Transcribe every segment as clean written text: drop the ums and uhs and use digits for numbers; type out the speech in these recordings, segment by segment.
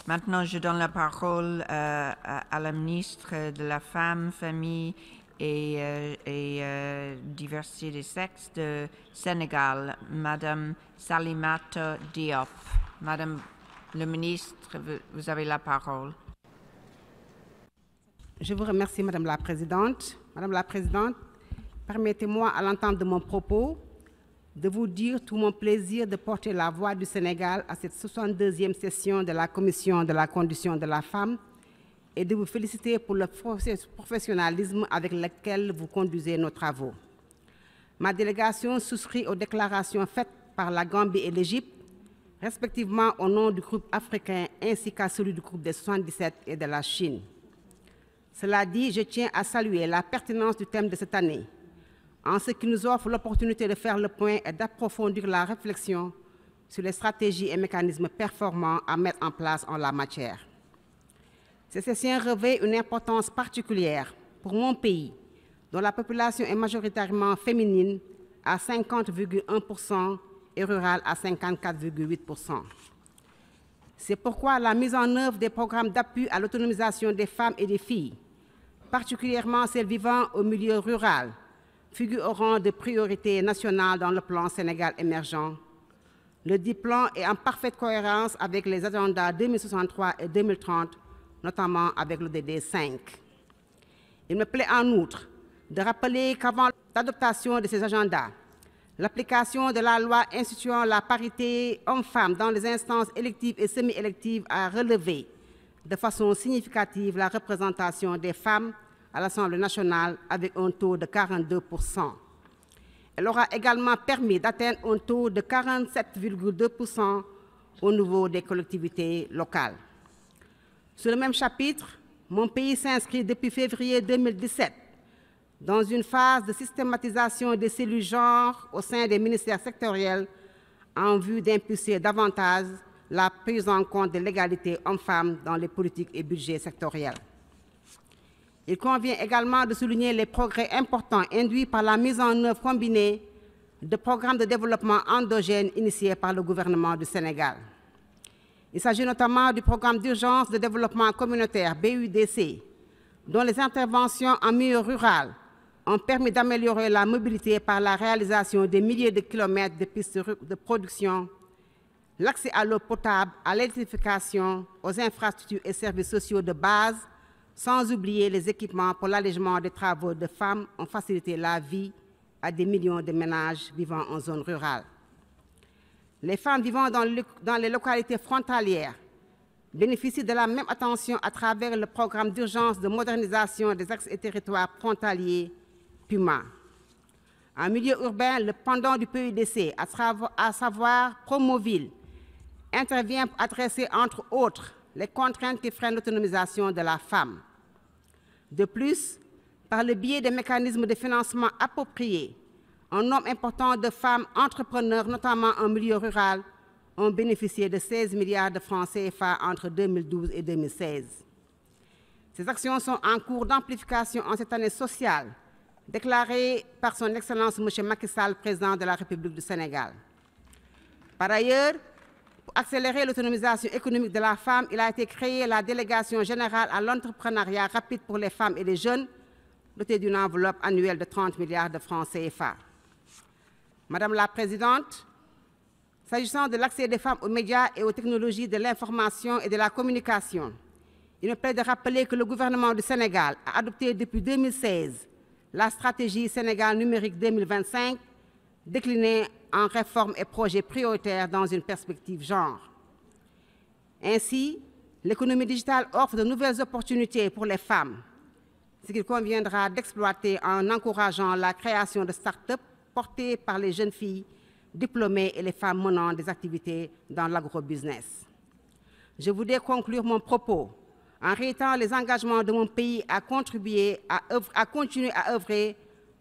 Maintenant, je donne la parole à la ministre de la Femme, Famille et Diversité des Sexes de Sénégal, Madame Salimata Diop. Madame le ministre, vous avez la parole. Je vous remercie, Madame la Présidente. Madame la Présidente, permettez-moi, à l'entente de mon propos, de vous dire tout mon plaisir de porter la voix du Sénégal à cette 62e session de la Commission de la condition de la femme et de vous féliciter pour le professionnalisme avec lequel vous conduisez nos travaux. Ma délégation souscrit aux déclarations faites par la Gambie et l'Égypte, respectivement au nom du groupe africain ainsi qu'à celui du groupe des 77 et de la Chine. Cela dit, je tiens à saluer la pertinence du thème de cette année, en ce qui nous offre l'opportunité de faire le point et d'approfondir la réflexion sur les stratégies et mécanismes performants à mettre en place en la matière. Ces sessions revêtent une importance particulière pour mon pays, dont la population est majoritairement féminine à 50,1% et rurale à 54,8%. C'est pourquoi la mise en œuvre des programmes d'appui à l'autonomisation des femmes et des filles, particulièrement celles vivant au milieu rural, figure au rang de priorité nationale dans le plan Sénégal émergent. Le dit plan est en parfaite cohérence avec les agendas 2063 et 2030, notamment avec l'ODD 5. Il me plaît en outre de rappeler qu'avant l'adoption de ces agendas, l'application de la loi instituant la parité hommes-femmes dans les instances électives et semi-électives a relevé de façon significative la représentation des femmes à l'Assemblée nationale avec un taux de 42%. Elle aura également permis d'atteindre un taux de 47,2% au niveau des collectivités locales. Sur le même chapitre, mon pays s'inscrit depuis février 2017 dans une phase de systématisation des cellules genre au sein des ministères sectoriels en vue d'impulser davantage la prise en compte de l'égalité hommes-femmes dans les politiques et budgets sectoriels. Il convient également de souligner les progrès importants induits par la mise en œuvre combinée de programmes de développement endogènes initiés par le gouvernement du Sénégal. Il s'agit notamment du programme d'urgence de développement communautaire BUDC, dont les interventions en milieu rural ont permis d'améliorer la mobilité par la réalisation des milliers de kilomètres de pistes de production, l'accès à l'eau potable, à l'électrification, aux infrastructures et services sociaux de base, sans oublier les équipements pour l'allègement des travaux de femmes ont facilité la vie à des millions de ménages vivant en zone rurale. Les femmes vivant dans les localités frontalières bénéficient de la même attention à travers le programme d'urgence de modernisation des axes et territoires frontaliers, PUMA. En milieu urbain, le pendant du PUDC, à savoir Promoville, intervient pour adresser, entre autres, les contraintes qui freinent l'autonomisation de la femme. De plus, par le biais des mécanismes de financement appropriés, un nombre important de femmes entrepreneurs, notamment en milieu rural, ont bénéficié de 16 milliards de francs CFA entre 2012 et 2016. Ces actions sont en cours d'amplification en cette année sociale, déclarée par son Excellence M. Macky Sall, président de la République du Sénégal. Par ailleurs, pour accélérer l'autonomisation économique de la femme, il a été créé la Délégation générale à l'entrepreneuriat rapide pour les femmes et les jeunes, dotée d'une enveloppe annuelle de 30 milliards de francs CFA. Madame la Présidente, s'agissant de l'accès des femmes aux médias et aux technologies de l'information et de la communication, il me plaît de rappeler que le gouvernement du Sénégal a adopté depuis 2016 la stratégie Sénégal numérique 2025, déclinée en réformes et projets prioritaires dans une perspective genre. Ainsi, l'économie digitale offre de nouvelles opportunités pour les femmes, ce qu'il conviendra d'exploiter en encourageant la création de start-up portées par les jeunes filles diplômées et les femmes menant des activités dans l'agrobusiness. Je voudrais conclure mon propos en réitérant les engagements de mon pays à continuer à œuvrer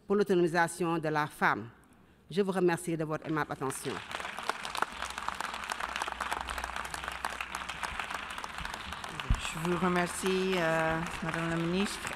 pour l'autonomisation de la femme. Je vous remercie de votre aimable attention. Je vous remercie, Madame la Ministre.